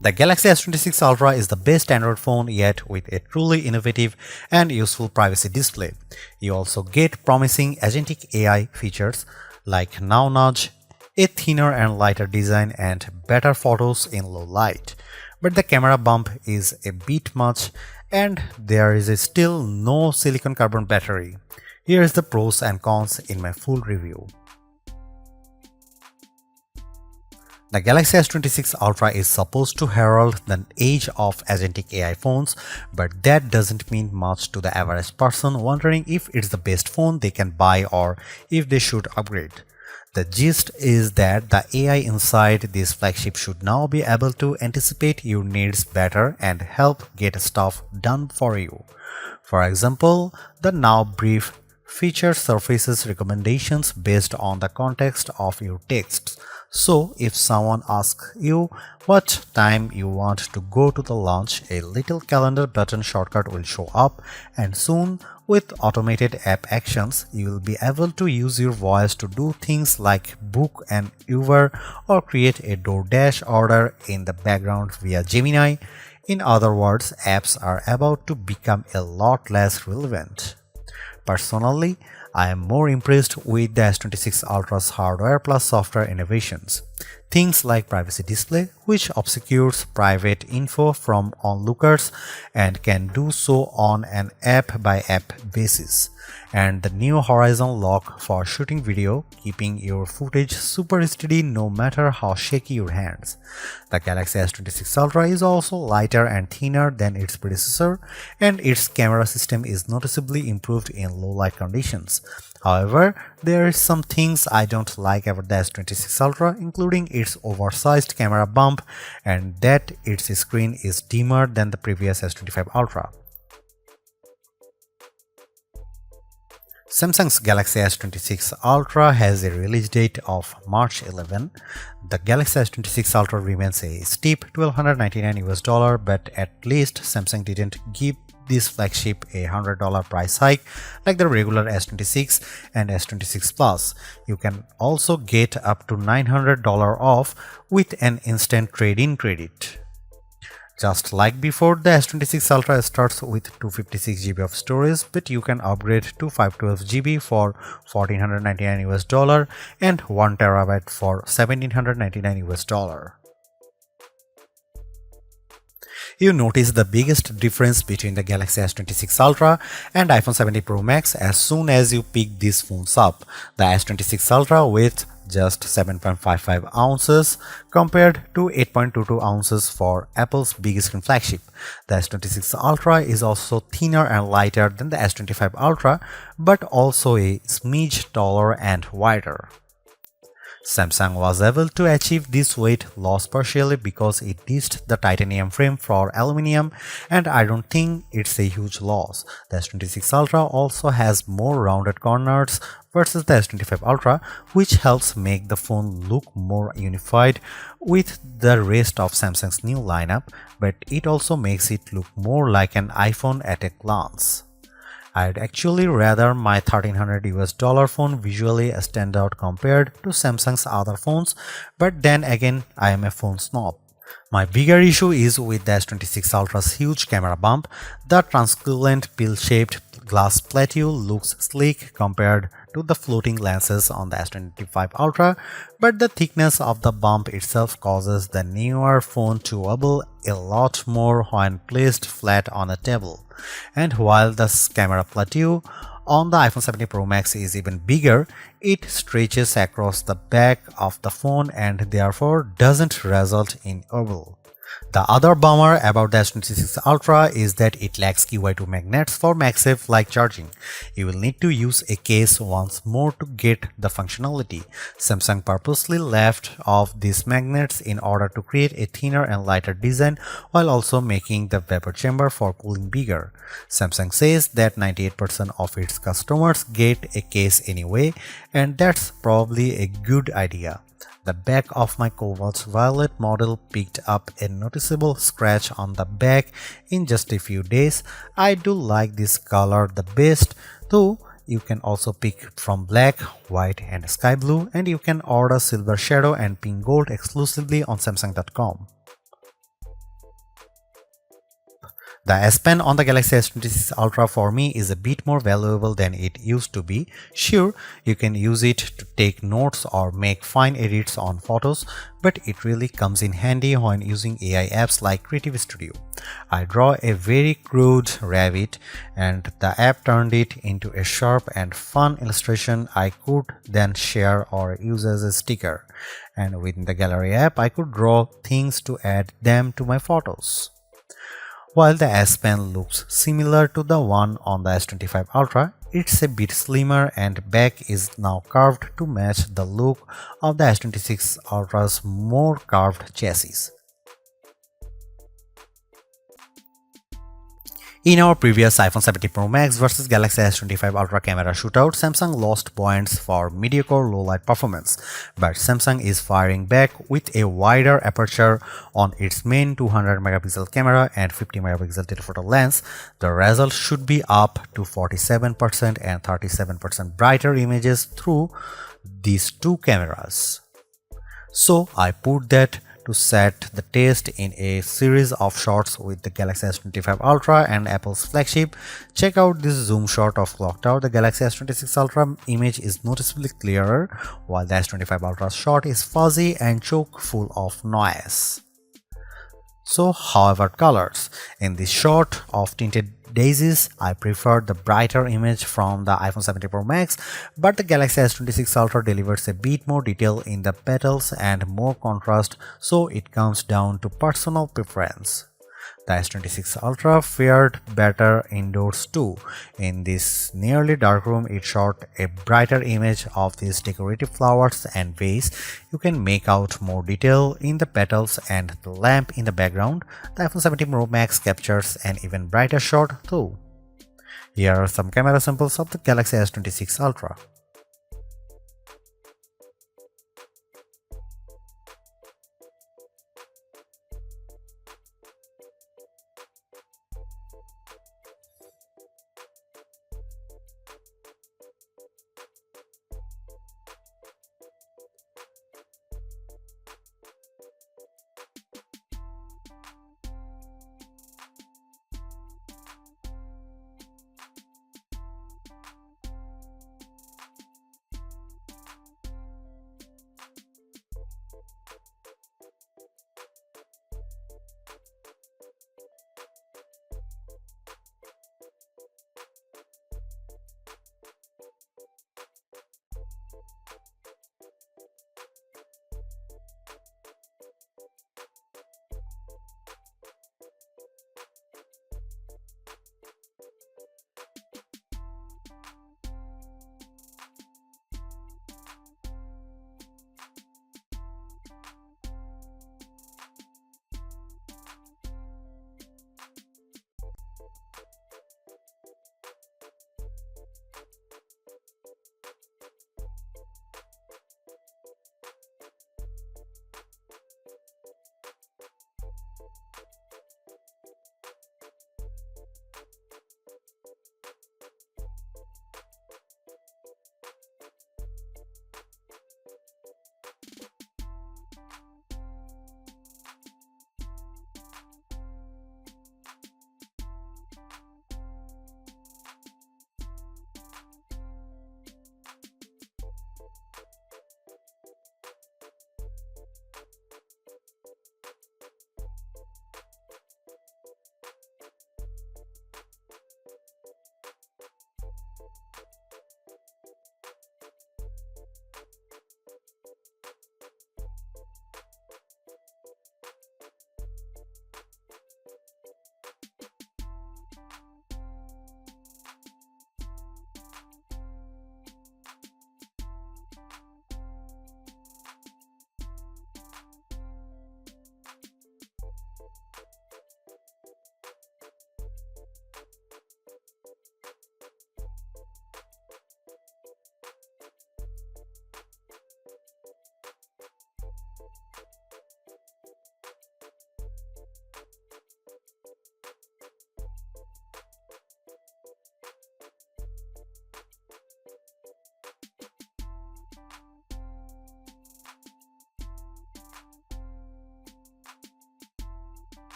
The Galaxy S26 Ultra is the best Android phone yet, with a truly innovative and useful privacy display. You also get promising agentic AI features like Now Nudge, a thinner and lighter design, and better photos in low light. But the camera bump is a bit much, and there is still no silicon carbon battery. Here is the pros and cons in my full review. The Galaxy S26 Ultra is supposed to herald the age of agentic AI phones, but that doesn't mean much to the average person wondering if it's the best phone they can buy or if they should upgrade. The gist is that the AI inside this flagship should now be able to anticipate your needs better and help get stuff done for you. For example, the Now Brief feature surfaces recommendations based on the context of your texts. So, if someone asks you what time you want to go to the lunch, a little calendar button shortcut will show up, and soon, with automated app actions, you will be able to use your voice to do things like book an Uber or create a DoorDash order in the background via Gemini. In other words, apps are about to become a lot less relevant. Personally, I am more impressed with the S26 Ultra's hardware plus software innovations. Things like privacy display, which obscures private info from onlookers and can do so on an app-by-app basis, and the new horizon lock for shooting video, keeping your footage super steady no matter how shaky your hands. The Galaxy S26 Ultra is also lighter and thinner than its predecessor, and its camera system is noticeably improved in low light conditions. However, there are some things I don't like about the S26 Ultra, including its oversized camera bump and that its screen is dimmer than the previous S25 Ultra. Samsung's Galaxy S26 Ultra has a release date of March 11. The Galaxy S26 Ultra remains a steep $1,299, but at least Samsung didn't give this flagship a $100 price hike like the regular S26 and S26 Plus. You can also get up to $900 off with an instant trade-in credit. Just like before, the S26 Ultra starts with 256 GB of storage, but you can upgrade to 512 GB for $1,499 and 1 TB for $1,799. You notice the biggest difference between the Galaxy S26 Ultra and iPhone 17 Pro Max as soon as you pick these phones up. The S26 Ultra with just 7.55 ounces compared to 8.22 ounces for Apple's big screen flagship. The S26 Ultra is also thinner and lighter than the S25 Ultra, but also a smidge taller and wider. Samsung was able to achieve this weight loss partially because it ditched the titanium frame for aluminum, and I don't think it's a huge loss. The S26 Ultra also has more rounded corners versus the S25 Ultra, which helps make the phone look more unified with the rest of Samsung's new lineup, but it also makes it look more like an iPhone at a glance. I'd actually rather my $1,300 phone visually stand out compared to Samsung's other phones, but then again, I am a phone snob. My bigger issue is with the S26 Ultra's huge camera bump. The translucent pill-shaped glass plateau looks sleek compared to the floating lenses on the S25 Ultra, but the thickness of the bump itself causes the newer phone to wobble a lot more when placed flat on a table. And while the camera plateau on the iPhone 17 Pro Max is even bigger, it stretches across the back of the phone and therefore doesn't result in wobble. The other bummer about the S26 Ultra is that it lacks QI2 magnets for MagSafe-like charging. You will need to use a case once more to get the functionality. Samsung purposely left off these magnets in order to create a thinner and lighter design while also making the vapor chamber for cooling bigger. Samsung says that 98% of its customers get a case anyway, and that's probably a good idea. The back of my Cobalt Violet model picked up a noticeable scratch on the back in just a few days. I do like this color the best, though you can also pick from black, white and sky blue, and you can order silver shadow and pink gold exclusively on Samsung.com. The S Pen on the Galaxy S26 Ultra for me is a bit more valuable than it used to be. Sure, you can use it to take notes or make fine edits on photos, but it really comes in handy when using AI apps like Creative Studio. I draw a very crude rabbit and the app turned it into a sharp and fun illustration I could then share or use as a sticker. And within the Gallery app, I could draw things to add them to my photos. While the S Pen looks similar to the one on the S25 Ultra, it's a bit slimmer and back is now curved to match the look of the S26 Ultra's more curved chassis. In our previous iPhone 17 Pro Max vs Galaxy S25 Ultra camera shootout, Samsung lost points for mediocre low-light performance, but Samsung is firing back with a wider aperture on its main 200 megapixel camera and 50 megapixel telephoto lens. The result should be up to 47% and 37% brighter images through these two cameras. So I put that to set the test in a series of shots with the Galaxy S25 Ultra and Apple's flagship. Check out this zoom shot of Clock Tower. The Galaxy S26 Ultra image is noticeably clearer, while the S25 Ultra shot is fuzzy and chock full of noise. So, however, colors. In this shot of tinted daisies, I prefer the brighter image from the iPhone 17 Pro Max, but the Galaxy S26 Ultra delivers a bit more detail in the petals and more contrast, so it comes down to personal preference. The S26 Ultra fared better indoors too. In this nearly dark room, it shot a brighter image of these decorative flowers and vase. You can make out more detail in the petals and the lamp in the background. The iPhone 17 Pro Max captures an even brighter shot too. Here are some camera samples of the Galaxy S26 Ultra.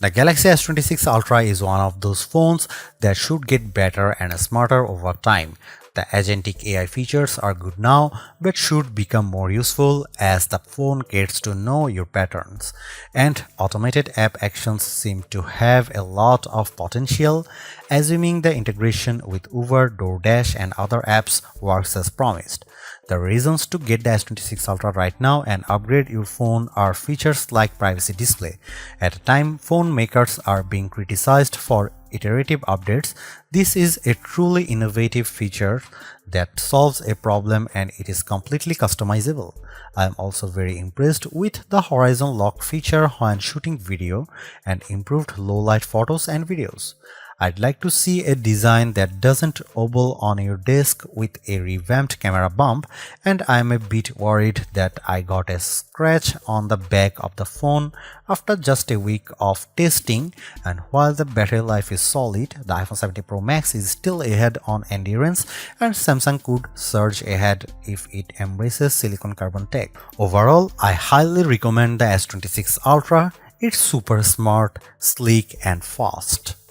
The Galaxy S26 Ultra is one of those phones that should get better and smarter over time. The agentic AI features are good now, but should become more useful as the phone gets to know your patterns. And automated app actions seem to have a lot of potential, assuming the integration with Uber, DoorDash, and other apps works as promised. The reasons to get the S26 Ultra right now and upgrade your phone are features like privacy display. At a time phone makers are being criticized for iterative updates, this is a truly innovative feature that solves a problem and it is completely customizable. I am also very impressed with the horizon lock feature when shooting video and improved low light photos and videos. I'd like to see a design that doesn't wobble on your desk with a revamped camera bump, and I'm a bit worried that I got a scratch on the back of the phone after just a week of testing. And while the battery life is solid, the iPhone 17 Pro Max is still ahead on endurance, and Samsung could surge ahead if it embraces silicon carbon tech. Overall, I highly recommend the S26 Ultra. It's super smart, sleek, and fast.